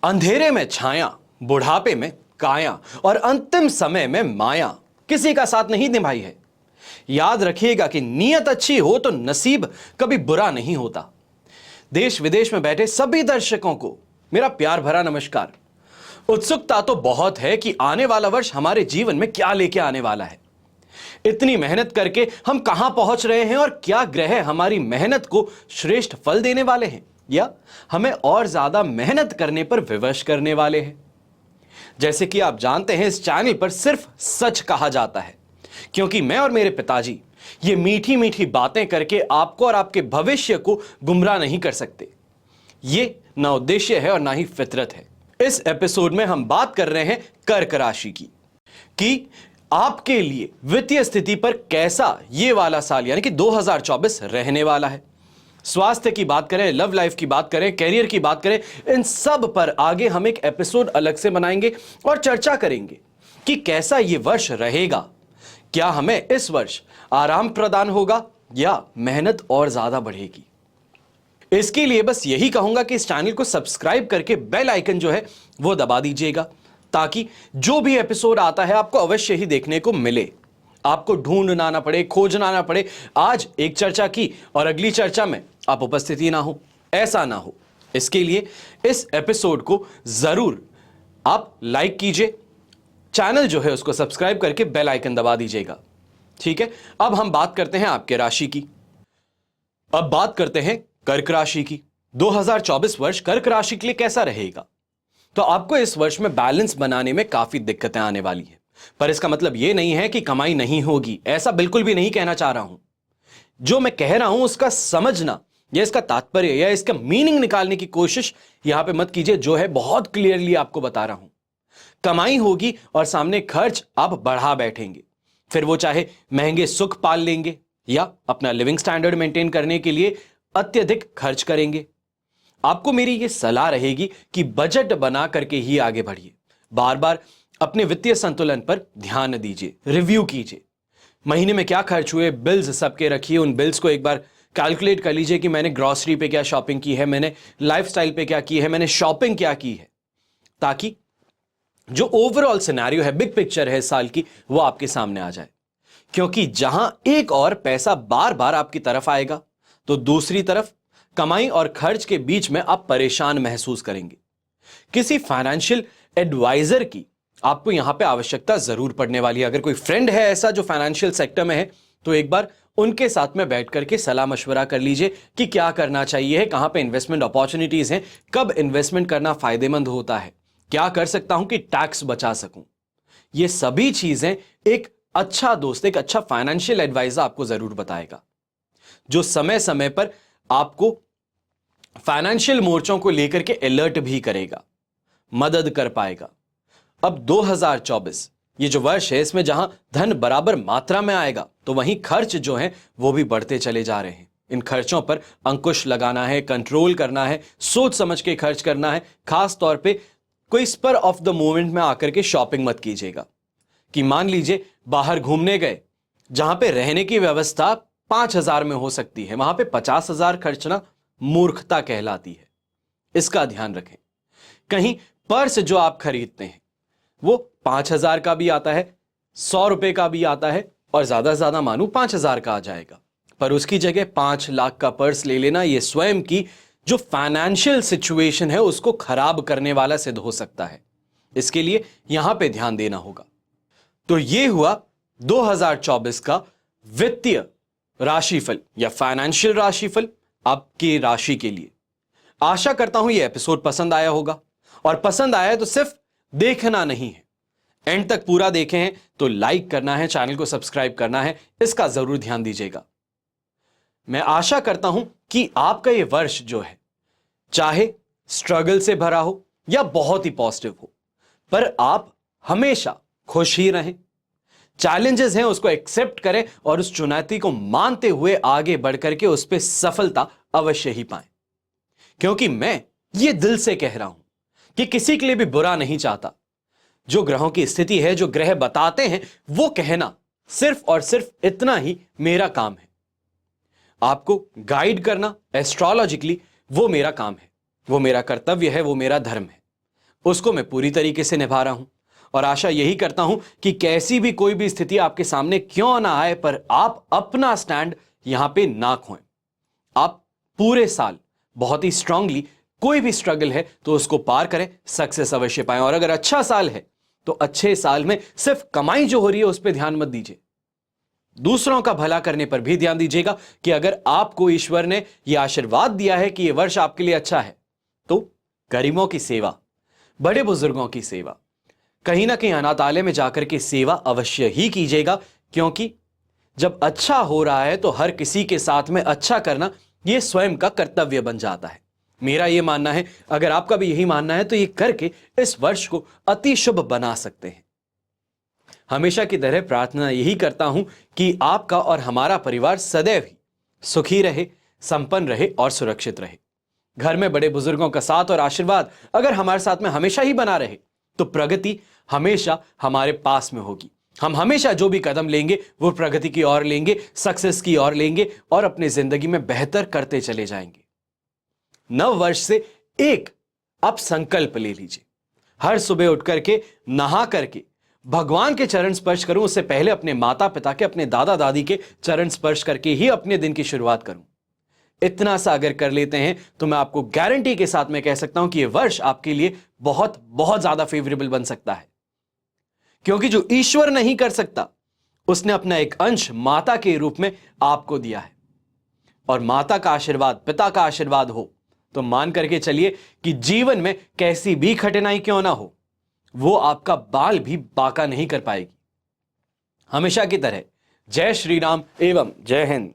अंधेरे में छाया, बुढ़ापे में काया और अंतिम समय में माया किसी का साथ नहीं निभाई है। याद रखिएगा कि नीयत अच्छी हो तो नसीब कभी बुरा नहीं होता। देश विदेश में बैठे सभी दर्शकों को मेरा प्यार भरा नमस्कार। उत्सुकता तो बहुत है कि आने वाला वर्ष हमारे जीवन में क्या लेके आने वाला है। इतनी मेहनत करके हम कहां पहुंच रहे हैं और क्या ग्रह हमारी मेहनत को श्रेष्ठ फल देने वाले हैं या हमें और ज्यादा मेहनत करने पर विवश करने वाले हैं। जैसे कि आप जानते हैं, इस चैनल पर सिर्फ सच कहा जाता है, क्योंकि मैं और मेरे पिताजी ये मीठी मीठी बातें करके आपको और आपके भविष्य को गुमराह नहीं कर सकते। ये ना उद्देश्य है और ना ही फितरत है। इस एपिसोड में हम बात कर रहे हैं कर्क राशि की कि आपके लिए वित्तीय स्थिति पर कैसा ये वाला साल यानी कि 2024 रहने वाला है। स्वास्थ्य की बात करें, लव लाइफ की बात करें, कैरियर की बात करें, इन सब पर आगे हम एक एपिसोड अलग से बनाएंगे और चर्चा करेंगे कि कैसा ये वर्ष रहेगा। क्या हमें इस वर्ष आराम प्रदान होगा या मेहनत और ज्यादा बढ़ेगी। इसके लिए बस यही कहूंगा कि इस चैनल को सब्सक्राइब करके बेल आइकन जो है वो दबा दीजिएगा, ताकि जो भी एपिसोड आता है आपको अवश्य ही देखने को मिले। आपको ढूंढना ना पड़े, खोजना ना पड़े। आज एक चर्चा की और अगली चर्चा में आप उपस्थित ही ना हो, ऐसा ना हो। इसके लिए इस एपिसोड को जरूर आप लाइक कीजिए, चैनल जो है उसको सब्सक्राइब करके बेल आइकन दबा दीजिएगा। ठीक है, अब हम बात करते हैं आपके राशि की। अब बात करते हैं कर्क राशि की। 2024 वर्ष कर्क राशि के लिए कैसा रहेगा। तो आपको इस वर्ष में बैलेंस बनाने में काफी दिक्कतें आने वाली हैं, पर इसका मतलब यह नहीं है कि कमाई नहीं होगी, ऐसा बिल्कुल भी नहीं कहना चाह रहा हूं। जो मैं कह रहा हूं उसका समझना या इसका तात्पर्य या इसका मीनिंग निकालने की कोशिश यहां पे मत कीजिए। जो है बहुत क्लियरली आपको बता रहा हूं, कमाई होगी और सामने खर्च आप बढ़ा बैठेंगे। फिर वो चाहे महंगे सुख पाल लेंगे या अपना लिविंग स्टैंडर्ड मेंटेन करने के लिए अत्यधिक खर्च करेंगे। आपको मेरी यह सलाह रहेगी कि बजट बना करके ही आगे बढ़िए। बार बार अपने वित्तीय संतुलन पर ध्यान दीजिए, रिव्यू कीजिए। महीने में क्या खर्च हुए, बिल्स सबके रखिए। उन बिल्स को एक बार कैलकुलेट कर लीजिए कि मैंने ग्रॉसरी पे क्या शॉपिंग की है, मैंने लाइफस्टाइल पे क्या की है, मैंने शॉपिंग क्या की है, ताकि जो ओवरऑल सिनेरियो है, बिग पिक्चर है साल की, वो आपके सामने आ जाए। क्योंकि जहां एक और पैसा बार बार आपकी तरफ आएगा तो दूसरी तरफ कमाई और खर्च के बीच में आप परेशान महसूस करेंगे। किसी फाइनेंशियल एडवाइजर की आपको यहां पे आवश्यकता जरूर पड़ने वाली है। अगर कोई फ्रेंड है ऐसा जो फाइनेंशियल सेक्टर में है, तो एक बार उनके साथ में बैठ करके सलाह मशवरा कर लीजिए कि क्या करना चाहिए, कहां पे इन्वेस्टमेंट अपॉर्चुनिटीज हैं, कब इन्वेस्टमेंट करना फायदेमंद होता है, क्या कर सकता हूं कि टैक्स बचा सकूं। ये सभी चीजें एक अच्छा दोस्त, एक अच्छा फाइनेंशियल एडवाइजर आपको जरूर बताएगा, जो समय समय पर आपको फाइनेंशियल मोर्चों को लेकर के अलर्ट भी करेगा, मदद कर पाएगा। अब 2024 ये जो वर्ष है, इसमें जहां धन बराबर मात्रा में आएगा, तो वहीं खर्च जो है वो भी बढ़ते चले जा रहे हैं। इन खर्चों पर अंकुश लगाना है, कंट्रोल करना है, सोच समझ के खर्च करना है। खास तौर पे कोई स्पर ऑफ द मोमेंट में आकर के शॉपिंग मत कीजिएगा कि मान लीजिए बाहर घूमने गए, जहां पे रहने की व्यवस्था 5,000 में हो सकती है, वहां पे 50,000 खर्चना मूर्खता कहलाती है। इसका ध्यान रखें। कहीं पर्स जो आप खरीदते हैं वो 5,000 का भी आता है, 100 रुपए का भी आता है, और ज्यादा से ज्यादा मानू 5,000 का आ जाएगा। पर उसकी जगह 5 लाख का पर्स ले लेना, यह स्वयं की जो फाइनेंशियल सिचुएशन है उसको खराब करने वाला सिद्ध हो सकता है। इसके लिए यहां पे ध्यान देना होगा। तो यह हुआ 2024 का वित्तीय राशिफल या फाइनेंशियल राशिफल आपकी राशि के लिए। आशा करता हूं यह एपिसोड पसंद आया होगा, और पसंद आया तो सिर्फ देखना नहीं है, एंड तक पूरा देखें हैं तो लाइक करना है, चैनल को सब्सक्राइब करना है, इसका जरूर ध्यान दीजिएगा। मैं आशा करता हूं कि आपका यह वर्ष जो है, चाहे स्ट्रगल से भरा हो या बहुत ही पॉजिटिव हो, पर आप हमेशा खुश ही रहें। चैलेंजेस हैं उसको एक्सेप्ट करें और उस चुनौती को मानते हुए आगे बढ़कर के उस पर सफलता अवश्य ही पाएं। क्योंकि मैं ये दिल से कह रहा हूं कि किसी के लिए भी बुरा नहीं चाहता। जो ग्रहों की स्थिति है, जो ग्रह बताते हैं, वो कहना सिर्फ और सिर्फ इतना ही मेरा काम है। आपको गाइड करना एस्ट्रोलॉजिकली वो मेरा काम है, वो मेरा कर्तव्य है, वो मेरा धर्म है। उसको मैं पूरी तरीके से निभा रहा हूं और आशा यही करता हूं कि कैसी भी कोई भी स्थिति आपके सामने क्यों ना आए, पर आप अपना स्टैंड यहां पे ना खोएं। आप पूरे साल बहुत ही स्ट्रांगली कोई भी स्ट्रगल है तो उसको पार करें, सक्सेस अवश्य पाएं। और अगर अच्छा साल है तो अच्छे साल में सिर्फ कमाई जो हो रही है उस पर ध्यान मत दीजिए, दूसरों का भला करने पर भी ध्यान दीजिएगा कि अगर आपको ईश्वर ने यह आशीर्वाद दिया है कि यह वर्ष आपके लिए अच्छा है तो गरीबों की सेवा, बड़े बुजुर्गों की सेवा, कहीं ना कहीं अनाथालय में जाकर के सेवा अवश्य ही कीजिएगा। क्योंकि जब अच्छा हो रहा है तो हर किसी के साथ में अच्छा करना यह स्वयं का कर्तव्य बन जाता है। मेरा यह मानना है, अगर आपका भी यही मानना है तो ये करके इस वर्ष को अति शुभ बना सकते हैं। हमेशा की तरह प्रार्थना यही करता हूं कि आपका और हमारा परिवार सदैव ही सुखी रहे, संपन्न रहे और सुरक्षित रहे। घर में बड़े बुजुर्गों का साथ और आशीर्वाद अगर हमारे साथ में हमेशा ही बना रहे तो प्रगति हमेशा हमारे पास में होगी। हम हमेशा जो भी कदम लेंगे वो प्रगति की ओर लेंगे, सक्सेस की ओर लेंगे और अपनी जिंदगी में बेहतर करते चले जाएंगे। नव वर्ष से एक आप संकल्प ले लीजिए, हर सुबह उठ करके नहा करके भगवान के चरण स्पर्श करूं, उससे पहले अपने माता पिता के, अपने दादा दादी के चरण स्पर्श करके ही अपने दिन की शुरुआत करूं। इतना सा अगर कर लेते हैं तो मैं आपको गारंटी के साथ में कह सकता हूं कि यह वर्ष आपके लिए बहुत बहुत ज्यादा फेवरेबल बन सकता है। क्योंकि जो ईश्वर नहीं कर सकता उसने अपना एक अंश माता के रूप में आपको दिया है। और माता का आशीर्वाद, पिता का आशीर्वाद हो तो मान करके चलिए कि जीवन में कैसी भी कठिनाई क्यों ना हो, वो आपका बाल भी बांका नहीं कर पाएगी। हमेशा की तरह जय श्री राम एवं जय हिंद।